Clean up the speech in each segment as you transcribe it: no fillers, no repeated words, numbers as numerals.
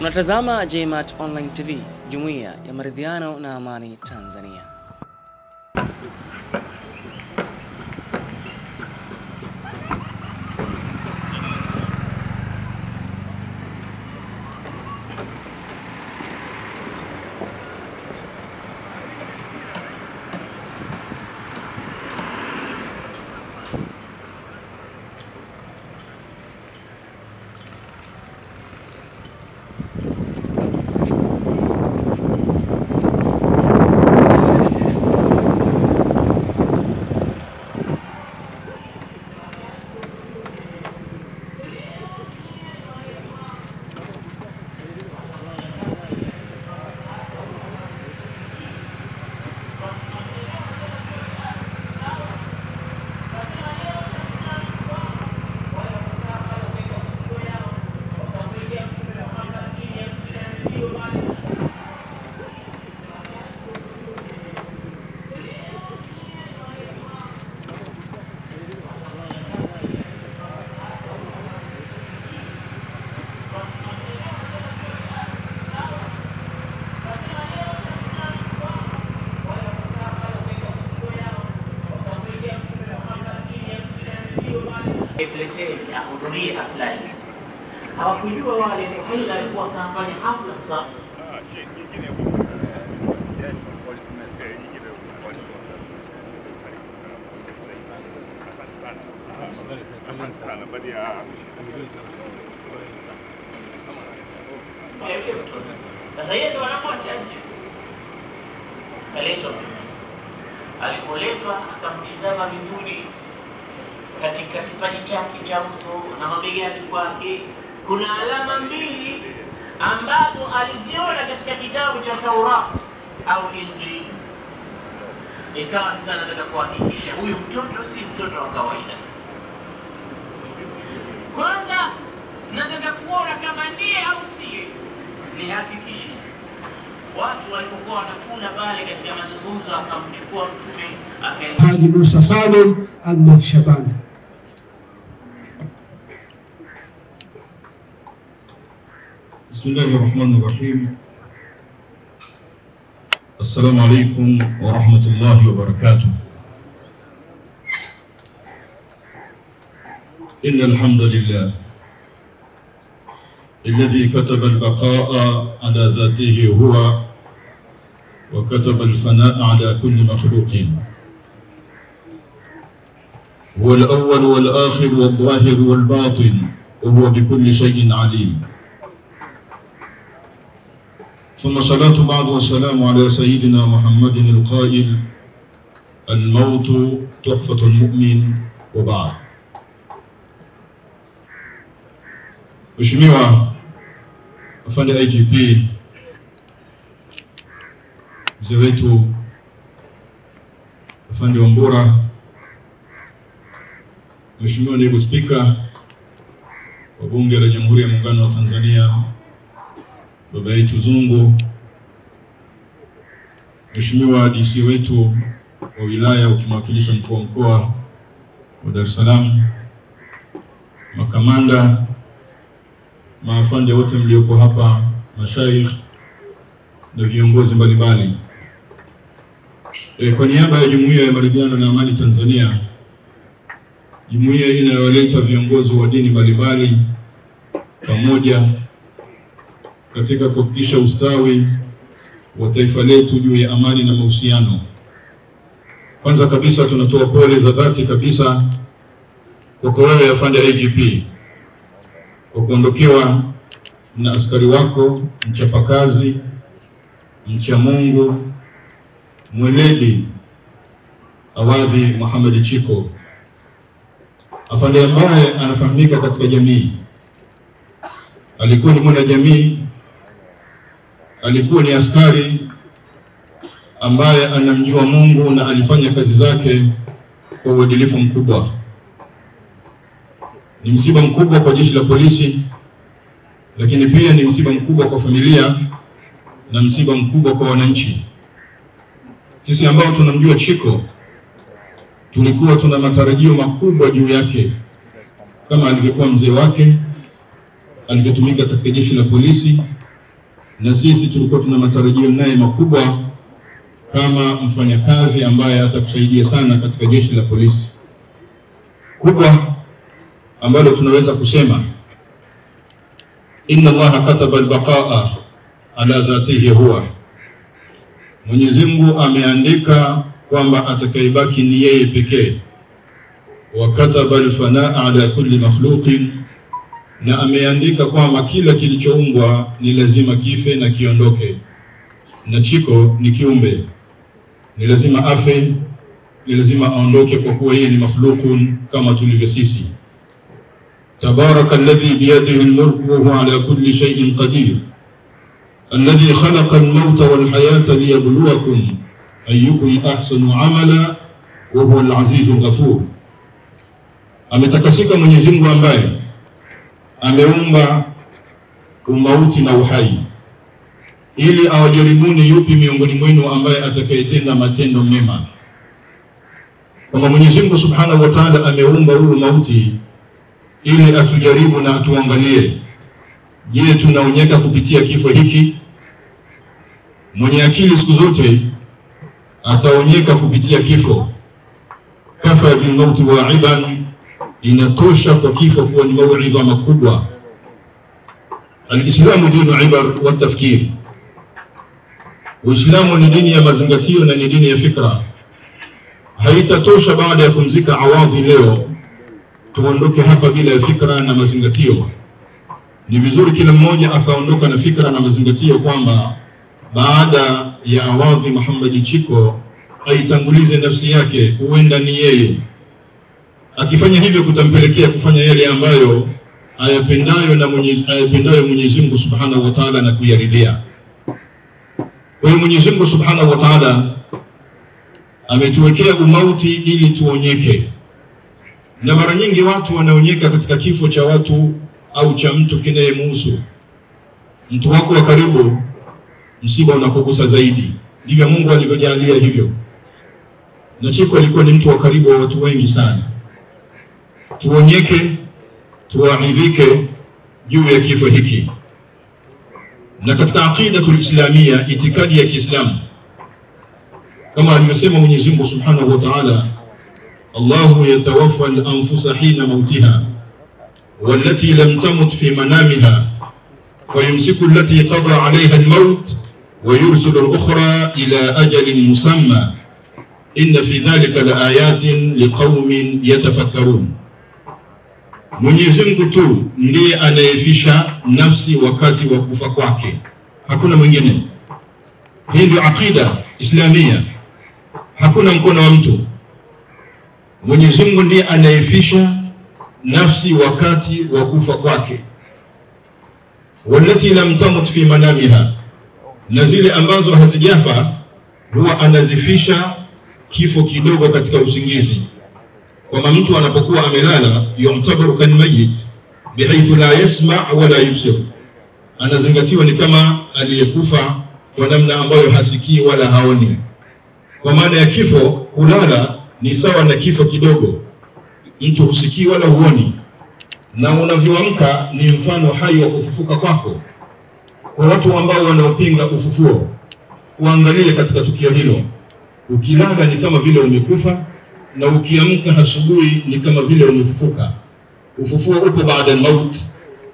Unatazama JMAT Online TV, Jumuiya ya Maridhiano na Amani Tanzania. Plete ahudhurie hafla hii. Hawakujua wale Muhaila alikuwa anafanya hafla sawa. Asante sana badia. Sasa yeye ndo anamwacha nje. Kaletwa. Alipoletwa akamtizama vizuri katika kipaji chake cha uso na mabegani kwake kuna alama mbili ambazo aliziona katika kitabu cha Taurat au Injili. Ikawa sasa nataka kuhakikisha huyu mtoto si mtoto wa kawaida. Kwanza nataka kuona kama ndiye au siye. Nihakikishe watu walipokuwa wanakula pale katika mazungumzo akamchukua mtume akaenda Haji Musa Salim al-Naqshbandi. بسم الله الرحمن الرحيم. السلام عليكم ورحمة الله وبركاته. إن الحمد لله الذي كتب البقاء على ذاته هو وكتب الفناء على كل مخلوق. هو الأول والآخر والظاهر والباطن وهو بكل شيء عليم. ثم صلاة بعد والسلام على سيدنا محمد القائل الموت تحفة المؤمن وبعد. Mheshimiwa afande IGP, mzee wetu afande Wambura, Mheshimiwa naibu spika wa Bunge la Jamhuri ya Muungano wa Tanzania baba yetu Zungu, Mheshimiwa DC wetu wa wilaya ukimwakilisha mkuu wa mkoa wa Dar es Salaam, makamanda, maafande wote mliopo hapa, mashaikh na viongozi mbalimbali. Kwa niaba ya Jumuiya ya Maridhiano na Amani Tanzania, jumuiya inayowaleta viongozi wa dini mbalimbali pamoja katika kuhakikisha ustawi wa taifa letu juu ya amani na mahusiano. Kwanza kabisa tunatoa pole za dhati kabisa kwa wewe afande IGP kwa kuondokewa na askari wako mchapakazi, mcha Mungu, mweledi Awadhi Muhammad Chiko, afande ambaye anafahamika katika jamii. Alikuwa ni mwana jamii, alikuwa ni askari ambaye anamjua Mungu na alifanya kazi zake kwa uadilifu mkubwa. Ni msiba mkubwa kwa jeshi la polisi, lakini pia ni msiba mkubwa kwa familia na msiba mkubwa kwa wananchi. Sisi ambao tunamjua Chiko tulikuwa tuna matarajio makubwa juu yake, kama alivyokuwa mzee wake, alivyotumika katika jeshi la polisi, na sisi tulikuwa tuna matarajio naye makubwa kama mfanyakazi ambaye atakusaidia sana katika jeshi la polisi. Kubwa ambalo tunaweza kusema, inna Allah kataba al-baqaa ala dhatihi huwa, Mwenyezi Mungu ameandika kwamba atakayebaki ni yeye pekee. Wa kataba al-fanaa ala kulli makhluqin, na ameandika kwamba kila kilichoumbwa ni lazima kife na kiondoke. Na Chiko ni kiumbe, ni lazima afe, ni lazima aondoke kwa kuwa yeye ni makhluqun kama tulivyo sisi. Tabaraka alladhi biyadihi al-mulku wa huwa ala kulli shay'in qadir, alladhi khalaqa al-mauta wal hayata liyabluwakum ayyukum ahsanu amala wa huwa al-azizul ghafur. Ametakasika Mwenyezi Mungu ambaye ameumba umauti na uhai ili awajaribuni yupi miongoni mwenu ambaye atakayetenda matendo mema. Kama Mwenyezi Mungu Subhanahu wa Ta'ala ameumba huu mauti ili atujaribu na atuangalie, je, tunaonyeka kupitia kifo hiki? Mwenye akili siku zote ataonyeka kupitia kifo. Kafa bil mauti wa'idhan, inatosha kwa kifo kuwa ni mauidha makubwa. Al-Islamu dinu ibar wa tafkir, Uislamu ni dini ya mazingatio na ni dini ya fikra. Haitatosha baada ya kumzika Awadhi leo tuondoke hapa bila ya fikra na mazingatio. Ni vizuri kila mmoja akaondoka na fikra na mazingatio kwamba baada ya Awadhi Muhammad Chiko aitangulize nafsi yake, huenda ni yeye. Akifanya hivyo kutampelekea kufanya yale ambayo ayapendayo Mwenyezi Mungu Subhanahu wa Ta'ala na kuyaridhia. Kwa hiyo Mwenyezi Mungu Subhanahu wa Ta'ala ametuwekea umauti ili tuonyeke. Na mara nyingi watu wanaonyeka katika kifo cha watu au cha mtu kinayemhusu. Mtu wako wa karibu, msiba unakugusa zaidi. Ndivyo Mungu alivyojalia hivyo. Na Chiko alikuwa ni mtu wa karibu wa watu wengi sana. Tuonyeke, tuwaidhike juu ya kifo hiki. Na katika aqidatul islamia, itikadi ya Kiislamu, kama alivyosema Mwenyezi Mungu Subhanahu wa Ta'ala, Allahu yatawaffa al-anfusa hina mautiha wallati lam tamut fi manamiha fayumsiku allati qada 'alayha al-maut wa yursilu al-ukhra ila ajalin musamma inna fi dhalika laayatin liqaumin yatafakkarun. Mwenyezi Mungu tu ndiye anayefisha nafsi wakati wa kufa kwake, hakuna mwingine. Hii ndio aqida islamia, hakuna mkono wa mtu. Mwenyezi Mungu ndiye anayefisha nafsi wakati wa kufa kwake. Wallati lam tamut fi manamiha, na zile ambazo hazijafa huwa anazifisha kifo kidogo katika usingizi. Kwa mtu anapokuwa amelala, yumtabaru kan mayit bihaythu la yasma' wala yubsir, anazingatiwa ni kama aliyekufa kwa namna ambayo hasikii wala haoni. Kwa maana ya kifo, kulala ni sawa na kifo kidogo. Mtu husikii wala huoni, na unavyoamka ni mfano hai wa kufufuka kwako. Kwa watu ambao wanaopinga ufufuo, uangalie katika tukio hilo. Ukilala ni kama vile umekufa, na ukiamka asubuhi ni kama vile umefufuka. Ufufuo upo baada ya maut,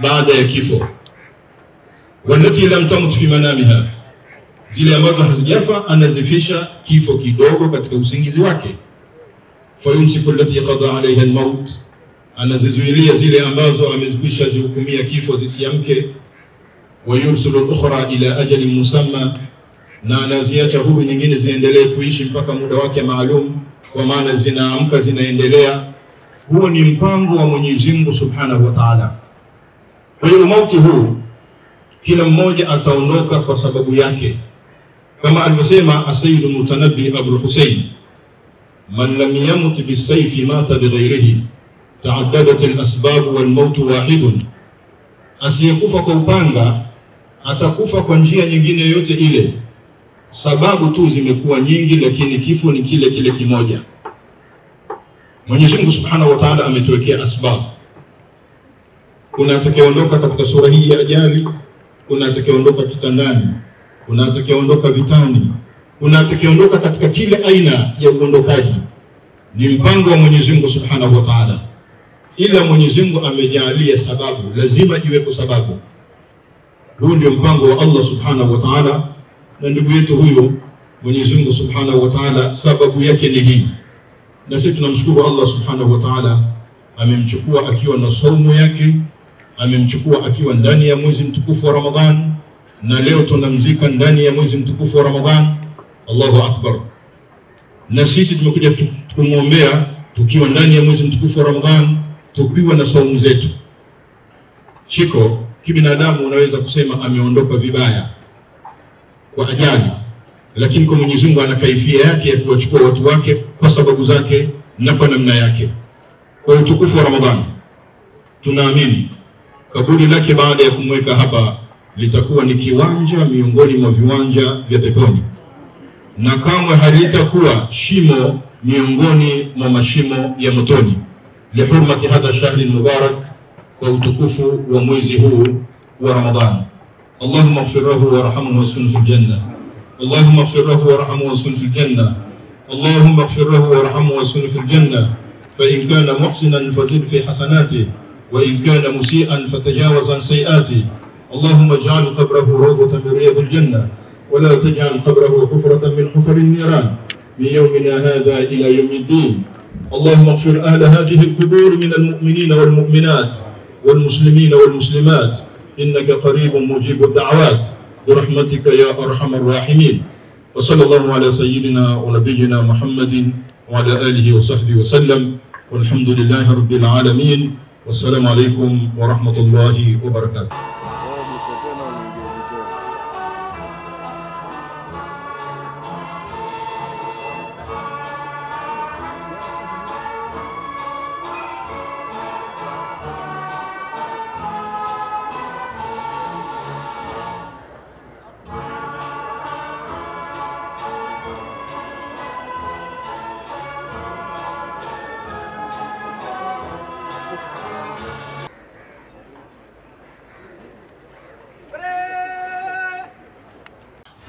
baada ya kifo. Wallati lam tamut fi manamiha, zile ambazo hazijafa anazifisha kifo kidogo katika usingizi wake. Fayumsiku allati qada 'alayha al-maut, anazizuilia zile ambazo amezikwisha zihukumia kifo zisiamke. Wa yursilu al-ukhra ila ajalin musamma, na anaziacha huru nyingine ziendelee kuishi mpaka muda wake maalum, kwa maana zinaamka zinaendelea. Huo ni mpango wa Mwenyezi Mungu Subhanahu wa Ta'ala. Kwa hiyo mauti huu kila mmoja ataondoka kwa sababu yake, kama alivyosema As-Sayyid Mutanabbi Abu Hussein, man lam yamut bis-sayfi mata bighayrihi ta'addadat al-asbab wal maut wahidun, asiyekufa kwa upanga atakufa kwa njia nyingine yote ile, sababu tu zimekuwa nyingi, lakini kifo ni kile kile kimoja. Mwenyezi Mungu Subhanahu wa Ta'ala ametuwekea asbab. Kuna atakayeondoka katika sura hii ya ajali, kuna atakayeondoka kitandani, kuna atakayeondoka vitani, kuna atakayeondoka katika kila aina ya uondokaji. Ni mpango wa Mwenyezi Mungu Subhanahu wa Ta'ala. Ila Mwenyezi Mungu amejalia sababu, lazima iwepo sababu. Huu ndio mpango wa Allah Subhanahu wa Ta'ala, na ndugu yetu huyo Mwenyezi Mungu Subhanahu wa Ta'ala sababu yake ni hii. Na sisi tunamshukuru Allah Subhanahu wa Ta'ala, amemchukua akiwa na saumu yake, amemchukua akiwa ndani ya mwezi mtukufu wa Ramadhan, na leo tunamzika ndani ya mwezi mtukufu wa Ramadhan. Allahu Akbar. Na sisi tumekuja kumwombea tukiwa ndani ya mwezi mtukufu wa Ramadhan, tukiwa na saumu zetu. Chiko kibinadamu unaweza kusema ameondoka vibaya kwa ajali, lakini kwa Mwenyezi Mungu ana kaifia yake ya kuwachukua watu wake kwa sababu zake na kwa namna yake. Kwa utukufu wa Ramadhan tunaamini kaburi lake baada ya kumweka hapa litakuwa ni kiwanja miongoni mwa viwanja vya peponi, na kamwe halitakuwa shimo miongoni mwa mashimo ya motoni. Lihurmati hadha shahri mubarak, kwa utukufu wa mwezi huu wa Ramadhan. Allahumma ighfir lahu warhamhu waskun fil janna. Allahumma ighfir lahu warhamhu waskun fil janna. Allahumma ighfir lahu warhamhu waskun fil janna. Fa in kana muhsinan fazid fi hasanatihi, wa in kana musii'an fatajawaz an sayi'atihi. Allahumma ij'al qabrahu rawdatan min riyadil janna, wa la taj'al qabrahu hufratan min hufarin niran min yawmina hadha ila yawmiddin. اللهم اغفر أهل هذه القبور من المؤمنين والمؤمنات والمسلمين والمسلمات إنك قريب مجيب الدعوات برحمتك يا أرحم الراحمين. وصلى الله على سيدنا ونبينا محمد وعلى آله وصحبه وسلم، والحمد لله رب العالمين، والسلام عليكم ورحمة الله وبركاته.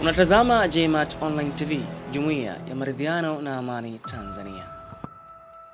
Unatazama Jaymat Online TV, Jumuiya ya Maridhiano na Amani Tanzania.